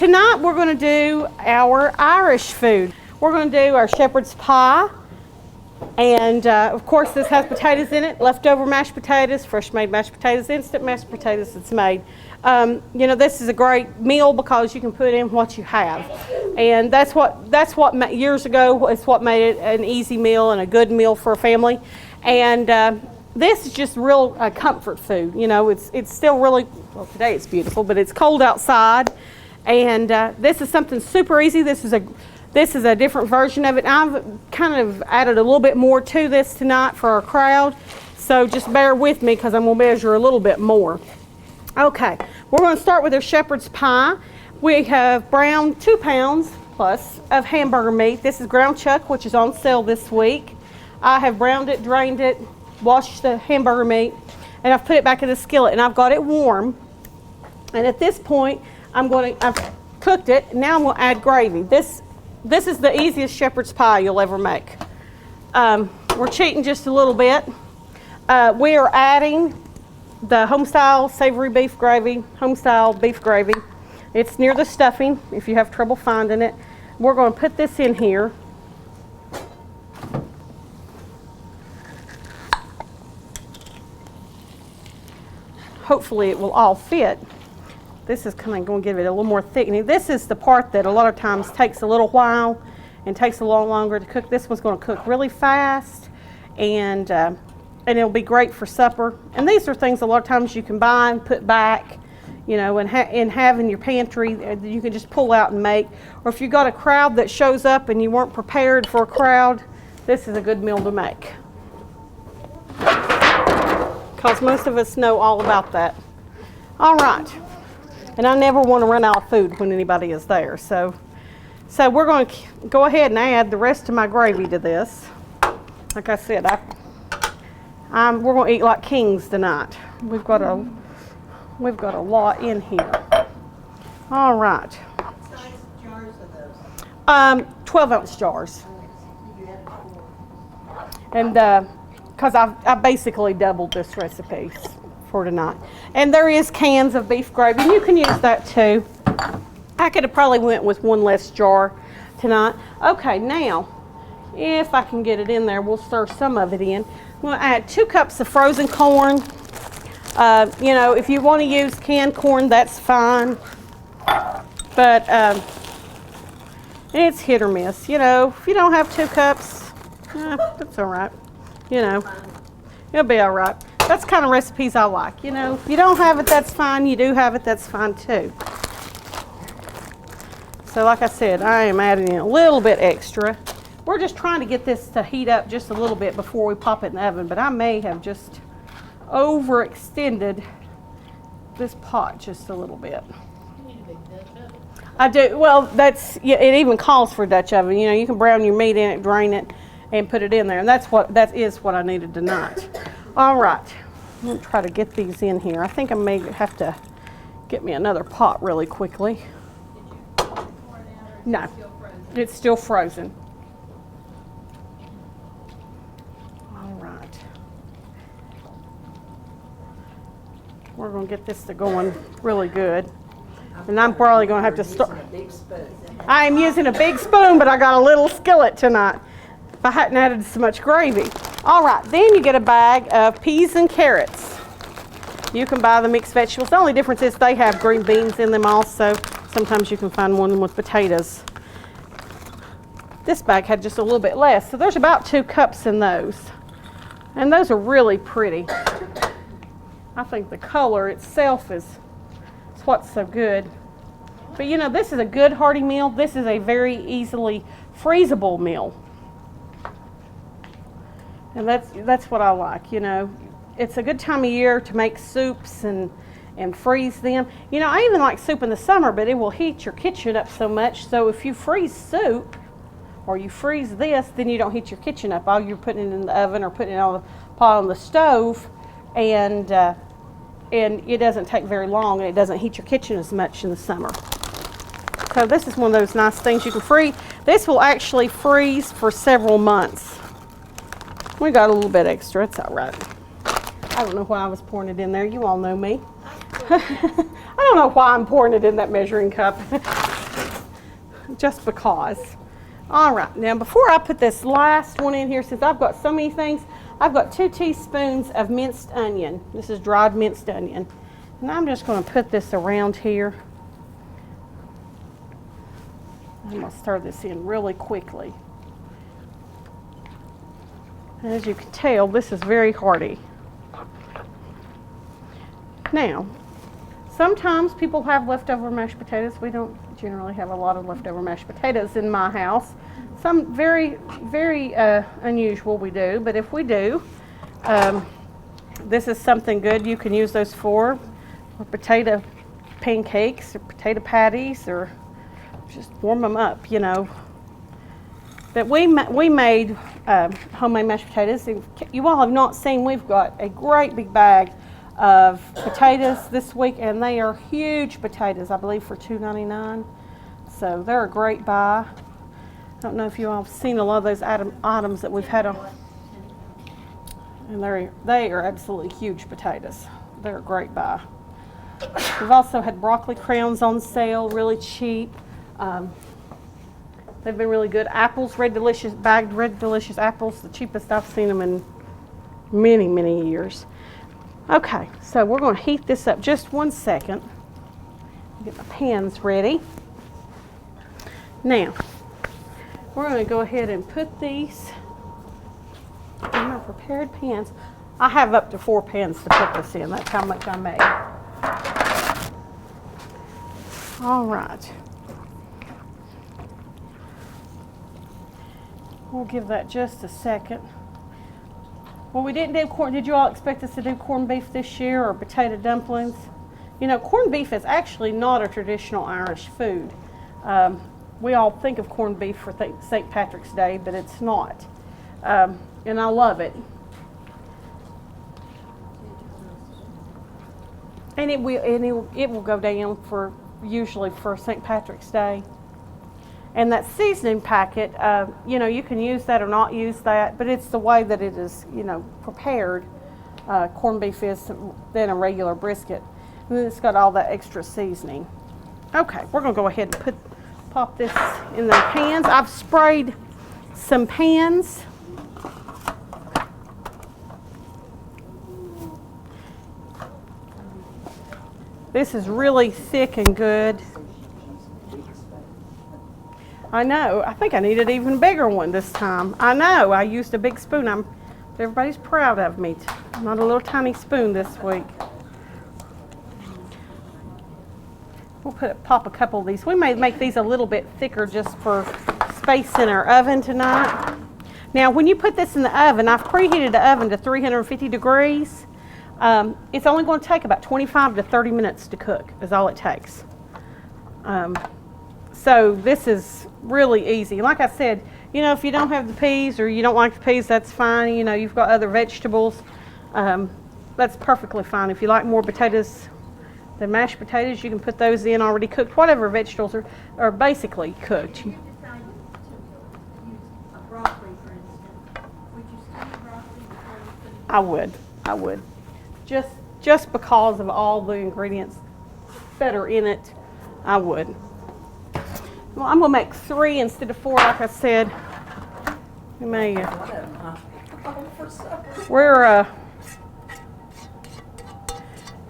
tonight we're going to do our Irish food. We're going to do our shepherd's pie. And of course this has potatoes in it, leftover mashed potatoes, fresh made mashed potatoes, instant mashed potatoes that's made. You know, this is a great meal because you can put in what you have. And that's what years ago is what made it an easy meal and a good meal for a family. And this is just real comfort food. You know, it's still really, well, today it's beautiful, but it's cold outside. And this is something super easy. This is a different version of it. I've kind of added a little bit more to this tonight for our crowd. So just bear with me because I'm going to measure a little bit more. Okay, we're going to start with our shepherd's pie. We have browned 2 pounds plus of hamburger meat. This is ground chuck, which is on sale this week. I have browned it, drained it, washed the hamburger meat, and I've put it back in the skillet, and I've got it warm. And at this point, I've cooked it. Now I'm going to add gravy. This is the easiest shepherd's pie you'll ever make. We're cheating just a little bit. We are adding the home-style savory beef gravy, home-style beef gravy. It's near the stuffing if you have trouble finding it. We're going to put this in here. Hopefully it will all fit. This is kind of going to give it a little more thickening. This is the part that a lot of times takes a little while and takes a lot longer to cook. This one's going to cook really fast, and it'll be great for supper. And these are things a lot of times you can buy and put back, you know, and have in your pantry. You can just pull out and make. Or if you've got a crowd that shows up and you weren't prepared for a crowd, this is a good meal to make. Because most of us know all about that. All right. And I never want to run out of food when anybody is there. So we're going to go ahead and add the rest of my gravy to this. Like I said, we're going to eat like kings tonight. We've got a lot in here. All right. What size jars are those? 12-ounce jars. And because I basically doubled this recipe for tonight. And there is cans of beef gravy, and you can use that too. I could have probably went with one less jar tonight. Okay, now, if I can get it in there, we'll stir some of it in. We'll add 2 cups of frozen corn. You know, if you want to use canned corn, that's fine. But it's hit or miss. You know, if you don't have 2 cups, that's all right. You know, it'll be all right. That's the kind of recipes I like. You know, if you don't have it, that's fine. You do have it, that's fine too. So like I said, I am adding in a little bit extra. We're just trying to get this to heat up just a little bit before we pop it in the oven, but I may have just overextended this pot just a little bit. You need a big Dutch oven. I do. Well, yeah, it even calls for a Dutch oven. You know, you can brown your meat in it, drain it, and put it in there. And that is what I needed tonight. All right. I'm going to try to get these in here. I think I may have to get me another pot really quickly. Did you pour it out, or No, is it still frozen? it's still frozen. All right. We're going to get this to going really good. And I'm probably going to have to start. I am using a big spoon, but I got a little skillet tonight. If I hadn't added so much gravy. All right, then you get a bag of peas and carrots. You can buy the mixed vegetables. The only difference is they have green beans in them also. Sometimes you can find one with potatoes. This bag had just a little bit less, so there's about 2 cups in those. And those are really pretty. I think the color itself is what's so good. But you know, this is a good hearty meal. This is a very easily freezable meal. And that's what I like, you know. It's a good time of year to make soups and freeze them. You know, I even like soup in the summer, but it will heat your kitchen up so much. So if you freeze soup or you freeze this, then you don't heat your kitchen up. All you're putting it in the oven or putting it on the pot on the stove, and it doesn't take very long, and it doesn't heat your kitchen as much in the summer. So this is one of those nice things you can freeze. This will actually freeze for several months. We got a little bit extra, it's all right. I don't know why I was pouring it in there. You all know me. I don't know why I'm pouring it in that measuring cup. just because. All right, now before I put this last one in here, since I've got so many things, I've got 2 teaspoons of minced onion. This is dried minced onion. And I'm just going to put this around here. I'm going to stir this in really quickly. And as you can tell, this is very hearty. Now, sometimes people have leftover mashed potatoes. We don't generally have a lot of leftover mashed potatoes in my house. Some very, very unusual we do, but if we do, this is something good you can use those for, or potato pancakes, or potato patties, or just warm them up, you know. But we made homemade mashed potatoes. You all have not seen, we've got a great big bag of potatoes this week, and they are huge potatoes, I believe for $2.99. So they're a great buy. I don't know if you all have seen a lot of those items that we've had on. And they are absolutely huge potatoes. They're a great buy. We've also had broccoli crowns on sale, really cheap. They've been really good. Apples, bagged Red Delicious apples, the cheapest I've seen them in many, many years. Okay, so we're going to heat this up just 1 second. Get my pans ready. Now, we're going to go ahead and put these in my prepared pans. I have up to 4 pans to put this in. That's how much I made. All right. We'll give that just a second. Well, we didn't do corn. Did you all expect us to do corned beef this year or potato dumplings? You know, corned beef is actually not a traditional Irish food. We all think of corned beef for St. Patrick's Day, but it's not. And I love it. And it will go down for usually for St. Patrick's Day. And that seasoning packet, you know, you can use that or not use that, but it's the way that it is, you know, prepared. Corned beef is than a regular brisket. And then it's got all that extra seasoning. Okay, we're going to go ahead and pop this in the pans. I've sprayed some pans. This is really thick and good. I know. I think I needed an even bigger one this time. I know. I used a big spoon. Everybody's proud of me. Not a little tiny spoon this week. We'll pop a couple of these. We may make these a little bit thicker just for space in our oven tonight. Now, when you put this in the oven, I've preheated the oven to 350 degrees. It's only going to take about 25 to 30 minutes to cook, is all it takes. So this is really easy. Like I said, you know, if you don't have the peas or you don't like the peas, that's fine. You know, you've got other vegetables. That's perfectly fine. If you like more potatoes than mashed potatoes, you can put those in already cooked. Whatever vegetables are basically cooked. If you decided to use a broccoli, for instance, would you steam broccoli before you put it? I would. Just because of all the ingredients that are in it, I would. Well, I'm going to make 3 instead of 4, like I said. We may,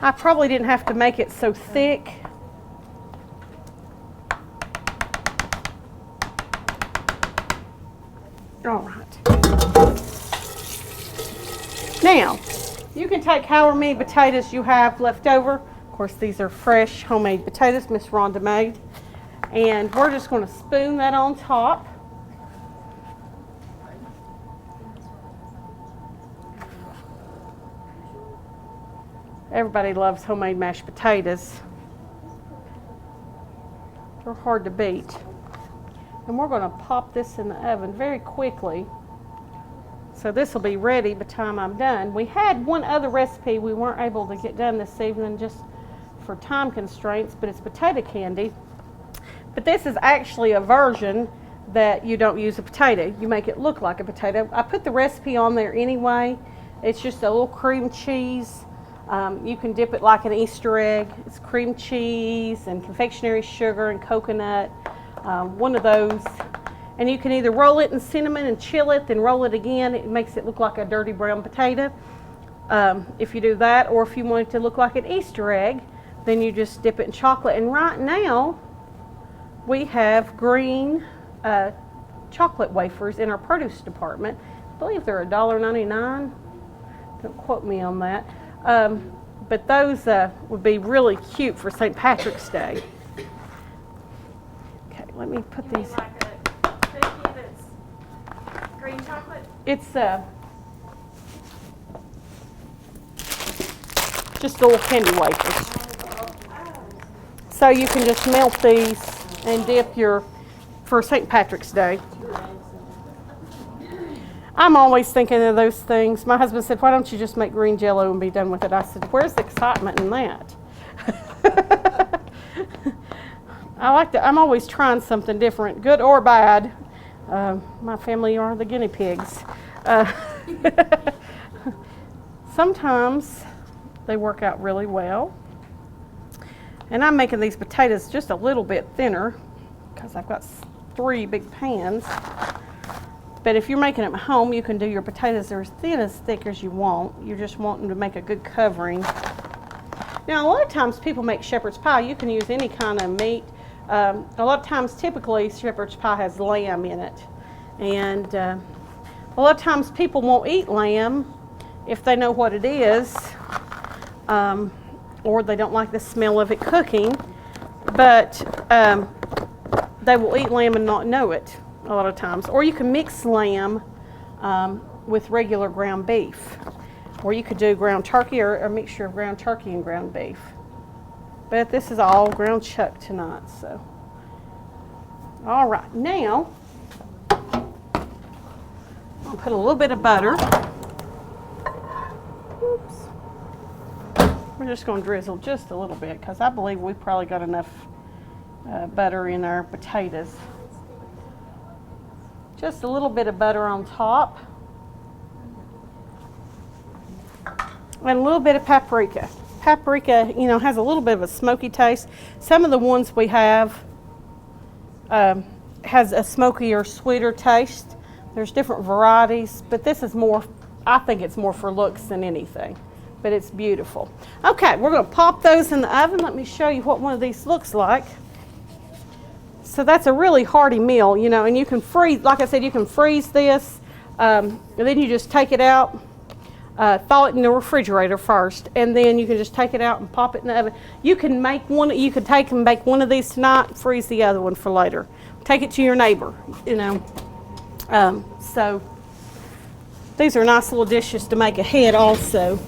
I probably didn't have to make it so thick. All right. Now, you can take however many potatoes you have left over. Of course, these are fresh homemade potatoes Miss Rhonda made. And we're just going to spoon that on top. Everybody loves homemade mashed potatoes. They're hard to beat. And we're going to pop this in the oven very quickly. So this will be ready by the time I'm done. We had one other recipe we weren't able to get done this evening just for time constraints, but it's potato candy. But this is actually a version that you don't use a potato. You make it look like a potato. I put the recipe on there anyway. It's just a little cream cheese. You can dip it like an Easter egg. It's cream cheese and confectionery sugar and coconut. one of those. And you can either roll it in cinnamon and chill it, then roll it again. It makes it look like a dirty brown potato. If you do that, or if you want it to look like an Easter egg, then you just dip it in chocolate. And right now, we have green chocolate wafers in our produce department. I believe they're $1.99. Don't quote me on that. But those would be really cute for St. Patrick's Day. Okay, let me put these. Like a cookie that's green chocolate? It's just little candy wafers. So you can just melt these and dip for St. Patrick's Day. I'm always thinking of those things. My husband said, why don't you just make green Jell-O and be done with it? I said, where's the excitement in that? I'm always trying something different, good or bad. My family are the guinea pigs. Sometimes they work out really well. And I'm making these potatoes just a little bit thinner because I've got 3 big pans. But if you're making them at home, you can do your potatoes as thin as thick as you want. You're just wanting to make a good covering. Now, a lot of times people make shepherd's pie. You can use any kind of meat. A lot of times, typically, shepherd's pie has lamb in it. And a lot of times people won't eat lamb if they know what it is, or they don't like the smell of it cooking. But they will eat lamb and not know it a lot of times. Or you can mix lamb with regular ground beef. Or you could do ground turkey or a mixture of ground turkey and ground beef. But this is all ground chuck tonight, so. All right, now, I'll put a little bit of butter. Oops. We're just going to drizzle just a little bit because I believe we've probably got enough butter in our potatoes. Just a little bit of butter on top. And a little bit of paprika. Paprika, you know, has a little bit of a smoky taste. Some of the ones we have has a smokier, sweeter taste. There's different varieties, but this is more, I think it's more for looks than anything, but it's beautiful. Okay, we're going to pop those in the oven. Let me show you what one of these looks like. So that's a really hearty meal, you know, and you can freeze, like I said, you can freeze this, and then you just take it out. Thaw it in the refrigerator first, and then you can just take it out and pop it in the oven. You can make one. You could take and bake one of these tonight, freeze the other one for later. Take it to your neighbor, you know. So these are nice little dishes to make ahead also.